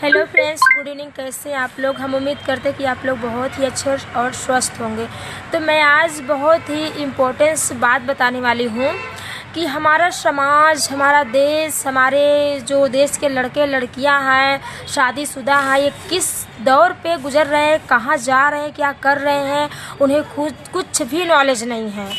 Hello friends, good evening. कैसे हैं आप लोग? हम उम्मीद करते हैं कि आप लोग बहुत ही अच्छे और स्वस्थ होंगे। तो मैं आज बहुत ही इम्पोर्टेंस बात बताने वाली हूँ कि हमारा समाज, हमारा देश, हमारे जो देश के लड़के लड़कियां हैं, शादीशुदा हैं, ये किस दौर पे गुजर रहे हैं, कहाँ जा रहे हैं, क्या कर रहे हैं, उन्हें खुद कुछ भी नॉलेज नहीं है।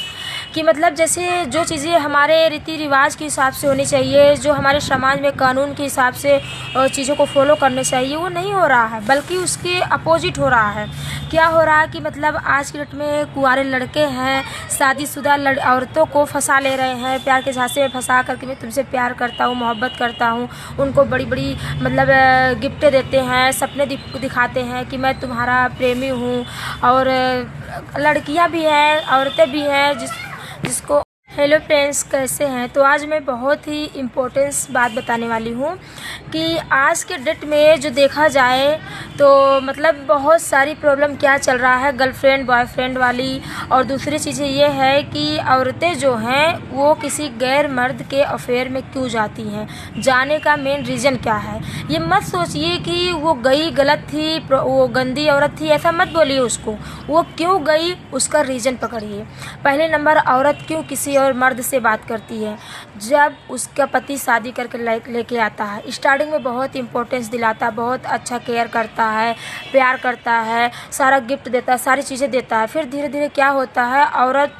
कि मतलब जैसे जो चीज़ें हमारे रीति रिवाज के हिसाब से होनी चाहिए, जो हमारे समाज में कानून के हिसाब से चीज़ों को फॉलो करने चाहिए, वो नहीं हो रहा है, बल्कि उसके अपोजिट हो रहा है। क्या हो रहा है कि मतलब आज के डेट में कुंवारे लड़के हैं, शादीशुदा औरतों को फंसा ले रहे हैं, प्यार के झांसे में फंसा करके मैं तुमसे प्यार करता हूँ, मोहब्बत करता हूँ। उनको बड़ी बड़ी मतलब गिफ्टें देते हैं, सपने दिखाते हैं कि मैं तुम्हारा प्रेमी हूँ। और लड़कियाँ भी हैं, औरतें भी हैं जिसको हेलो फ्रेंड्स, कैसे हैं? तो आज मैं बहुत ही इम्पोर्टेंस बात बताने वाली हूँ कि आज के डेट में जो देखा जाए तो मतलब बहुत सारी प्रॉब्लम क्या चल रहा है, गर्लफ्रेंड बॉयफ्रेंड वाली। और दूसरी चीज़ें ये है कि औरतें जो हैं वो किसी गैर मर्द के अफेयर में क्यों जाती हैं, जाने का मेन रीज़न क्या है। ये मत सोचिए कि वो गई गलत थी, वो गंदी औरत थी, ऐसा मत बोलिए उसको। वो क्यों गई उसका रीज़न पकड़िए। पहले नंबर, औरत क्यों किसी और मर्द से बात करती है? जब उसका पति शादी करके लेके आता है, स्टार्टिंग में बहुत इंपॉर्टेंस दिलाता है, बहुत अच्छा केयर करता है, प्यार करता है, सारा गिफ्ट देता है, सारी चीज़ें देता है। फिर धीरे धीरे क्या होता है,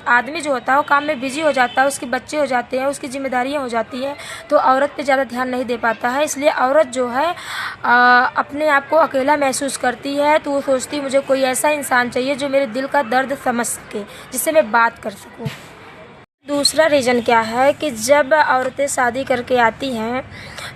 आदमी जो होता है वो काम में बिजी हो जाता है, उसके बच्चे हो जाते हैं, उसकी जिम्मेदारियाँ हो जाती हैं, तो औरत पे ज़्यादा ध्यान नहीं दे पाता है। इसलिए औरत जो है अपने आप को अकेला महसूस करती है। तो वो सोचती है मुझे कोई ऐसा इंसान चाहिए जो मेरे दिल का दर्द समझ सके, जिससे मैं बात कर सकूँ। दूसरा रीज़न क्या है कि जब औरतें शादी करके आती हैं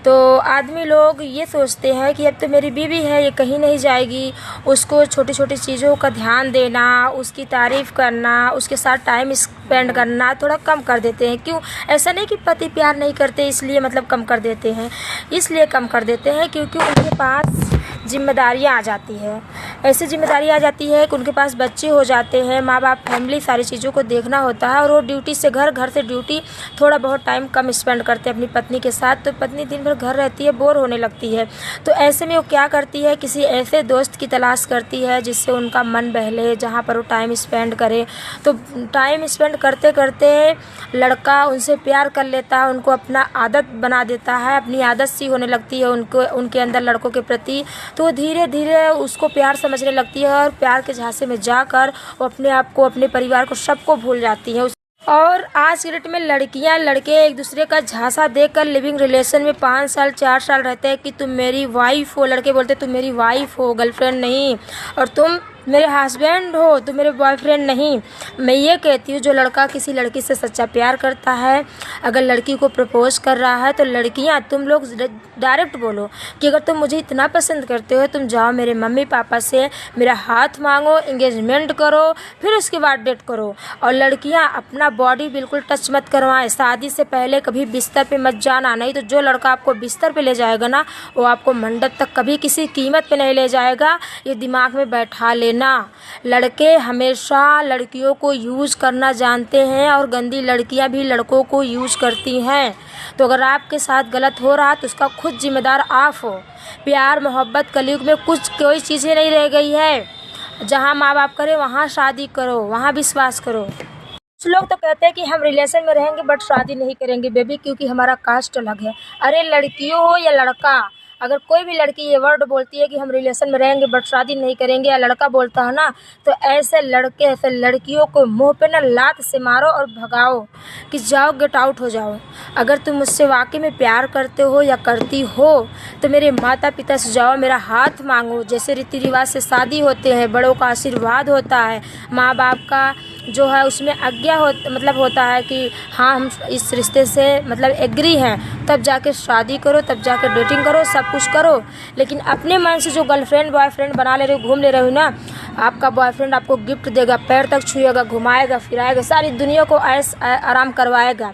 तो आदमी लोग ये सोचते हैं कि अब तो मेरी बीवी है, ये कहीं नहीं जाएगी। उसको छोटी छोटी चीज़ों का ध्यान देना, उसकी तारीफ़ करना, उसके साथ टाइम स्पेंड करना थोड़ा कम कर देते हैं। क्यों? ऐसा नहीं कि पति प्यार नहीं करते इसलिए मतलब कम कर देते हैं, इसलिए कम कर देते हैं क्योंकि उनके पास जिम्मेदारियाँ आ जाती है। ऐसी जिम्मेदारी आ जाती है कि उनके पास बच्चे हो जाते हैं, माँ बाप, फैमिली, सारी चीज़ों को देखना होता है। और वो ड्यूटी से घर से ड्यूटी, थोड़ा बहुत टाइम कम स्पेंड करते हैं अपनी पत्नी के साथ। तो पत्नी दिन भर घर रहती है, बोर होने लगती है। तो ऐसे में वो क्या करती है, किसी ऐसे दोस्त की तलाश करती है जिससे उनका मन बहले, जहाँ पर वो टाइम स्पेंड करे। तो टाइम स्पेंड करते करते लड़का उनसे प्यार कर लेता है, उनको अपना आदत बना देता है, अपनी आदत सी होने लगती है उनके अंदर लड़कों के प्रति। तो धीरे धीरे उसको प्यार समझने लगती है और प्यार के झांसे में जाकर वो अपने आप को, अपने परिवार को, सबको भूल जाती है। और आज के डेट में लड़कियां लड़के एक दूसरे का झांसा देकर लिविंग रिलेशन में 5 साल 4 साल रहते हैं कि तुम मेरी वाइफ हो। लड़के बोलते तुम मेरी वाइफ हो, गर्लफ्रेंड नहीं। और तुम मेरे हस्बैंड हो, तुम मेरे बॉयफ्रेंड नहीं। मैं ये कहती हूँ, जो लड़का किसी लड़की से सच्चा प्यार करता है, अगर लड़की को प्रपोज कर रहा है, तो लड़कियाँ तुम लोग डायरेक्ट बोलो कि अगर तुम मुझे इतना पसंद करते हो, तुम जाओ मेरे मम्मी पापा से मेरा हाथ मांगो, एंगेजमेंट करो, फिर उसके बाद डेट करो। और लड़कियाँ अपना बॉडी बिल्कुल टच मत करवाएं, शादी से पहले कभी बिस्तर पे मत जाना। नहीं तो जो लड़का आपको बिस्तर पे ले जाएगा ना, वो आपको मंडप तक कभी किसी कीमत पे नहीं ले जाएगा। ये दिमाग में बैठा लेना। लड़के हमेशा लड़कियों को यूज करना जानते हैं और गंदी लड़कियां भी लड़कों को यूज करती हैं। तो अगर आपके साथ गलत हो रहा तो उसका खुद जिम्मेदार आप हो। प्यार मोहब्बत कलयुग में कोई चीज़ें नहीं रह गई है। जहां माँ बाप करे वहां शादी करो, वहां विश्वास करो। कुछ लोग तो कहते हैं कि हम रिलेशन में रहेंगे बट शादी नहीं करेंगे बेबी, क्योंकि हमारा कास्ट अलग है। अरे लड़कियों हो या लड़का, अगर कोई भी लड़की ये वर्ड बोलती है कि हम रिलेशन में रहेंगे बट शादी नहीं करेंगे, या लड़का बोलता है ना, तो ऐसे लड़के ऐसे लड़कियों को मुंह पे ना लात से मारो और भगाओ कि जाओ, गेट आउट हो जाओ। अगर तुम मुझसे वाकई में प्यार करते हो या करती हो तो मेरे माता पिता से जाओ, मेरा हाथ मांगो। जैसे रीति रिवाज से शादी होते हैं, बड़ों का आशीर्वाद होता है, माँ बाप का जो है उसमें आज्ञा होता है कि हाँ हम इस रिश्ते से मतलब एग्री हैं, तब जाके शादी करो, तब जाके डेटिंग करो, सब कुछ करो। लेकिन अपने मन से जो गर्लफ्रेंड बॉयफ्रेंड बना ले रहे हो, घूम ले रहे हो ना, आपका बॉयफ्रेंड आपको गिफ्ट देगा, पैर तक छुएगा, घुमाएगा फिराएगा, सारी दुनिया को ऐश आराम करवाएगा।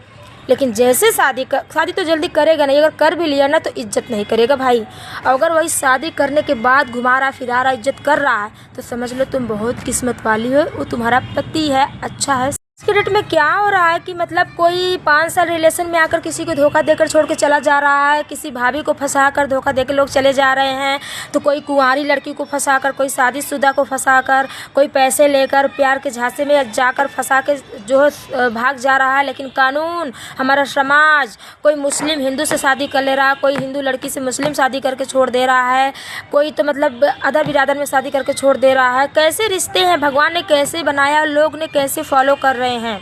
लेकिन जैसे शादी तो जल्दी करेगा नहीं। अगर कर भी लिया ना तो इज्जत नहीं करेगा भाई। अगर वही शादी करने के बाद घुमा रहा फिरा रहा, इज्जत कर रहा है, तो समझ लो तुम बहुत किस्मत वाली हो, वो तुम्हारा पति है, अच्छा है। के डेट में क्या हो रहा है कि मतलब कोई 5 साल रिलेशन में आकर किसी को धोखा देकर छोड़ के चला जा रहा है, किसी भाभी को फंसा कर धोखा देकर लोग चले जा रहे हैं, तो कोई कुंवारी लड़की को फंसा कर, कोई शादीशुदा को फंसा कर, कोई पैसे लेकर प्यार के झांसे में जाकर फंसा के जो है भाग जा रहा है। लेकिन कानून, हमारा समाज, कोई मुस्लिम हिंदू से शादी कर ले रहा है, कोई हिंदू लड़की से मुस्लिम शादी करके छोड़ दे रहा है, कोई तो मतलब अदर बिरादर में शादी करके छोड़ दे रहा है। कैसे रिश्ते हैं, भगवान ने कैसे बनाया, लोग ने कैसे फॉलो कर रहे हैं।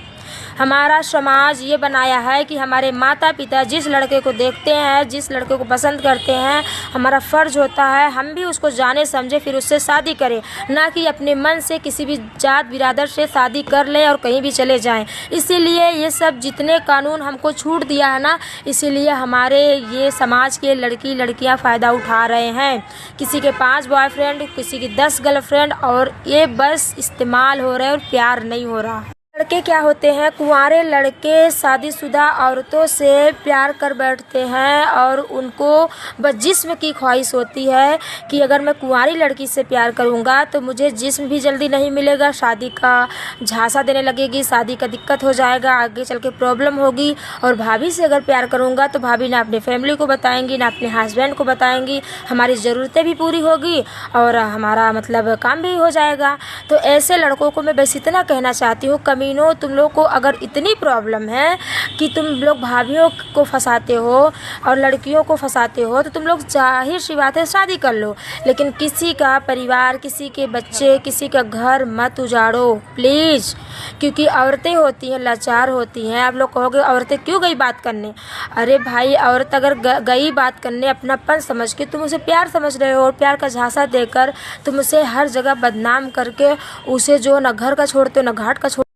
हमारा समाज ये बनाया है कि हमारे माता पिता जिस लड़के को देखते हैं, जिस लड़के को पसंद करते हैं, हमारा फ़र्ज़ होता है हम भी उसको जाने समझे फिर उससे शादी करें, ना कि अपने मन से किसी भी जात बिरादर से शादी कर लें और कहीं भी चले जाएं। इसीलिए ये सब जितने कानून हमको छूट दिया है ना, इसीलिए हमारे ये समाज के लड़की लड़कियां फ़ायदा उठा रहे हैं। किसी के 5 बॉयफ्रेंड, किसी की 10 गर्लफ्रेंड, और ये बस इस्तेमाल हो रहे हैं और प्यार नहीं हो रहा है। लड़के क्या होते हैं, कुंवारे लड़के शादीशुदा औरतों से प्यार कर बैठते हैं और उनको बस जिस्म की ख्वाहिश होती है कि अगर मैं कुंवारी लड़की से प्यार करूंगा तो मुझे जिस्म भी जल्दी नहीं मिलेगा, शादी का झांसा देने लगेगी, शादी का दिक्कत हो जाएगा, आगे चल के प्रॉब्लम होगी। और भाभी से अगर प्यार करूंगा तो भाभी ना अपने फैमिली को बताएंगी, ना अपने हस्बैंड को बताएंगी, हमारी ज़रूरतें भी पूरी होगी और हमारा मतलब काम भी हो जाएगा। तो ऐसे लड़कों को मैं बस इतना कहना चाहती हूँ, कमीनों, तुम लोग को अगर इतनी प्रॉब्लम है कि तुम लोग भाभियों को फंसाते हो और लड़कियों को फंसाते हो, तो तुम लोग जाहिर सी बात है शादी कर लो, लेकिन किसी का परिवार, किसी के बच्चे, किसी का घर मत उजाड़ो प्लीज़। क्योंकि औरतें होती हैं, लाचार होती हैं। आप लोग कहोगे औरतें क्यों गई बात करने? अरे भाई, औरत अगर गई बात करने अपनापन समझ के, तुम उसे प्यार समझ रहे हो और प्यार का झांसा देकर तुम उसे हर जगह बदनाम करके उसे जो न घर का छोड़ते हो न घाट का छोड़ते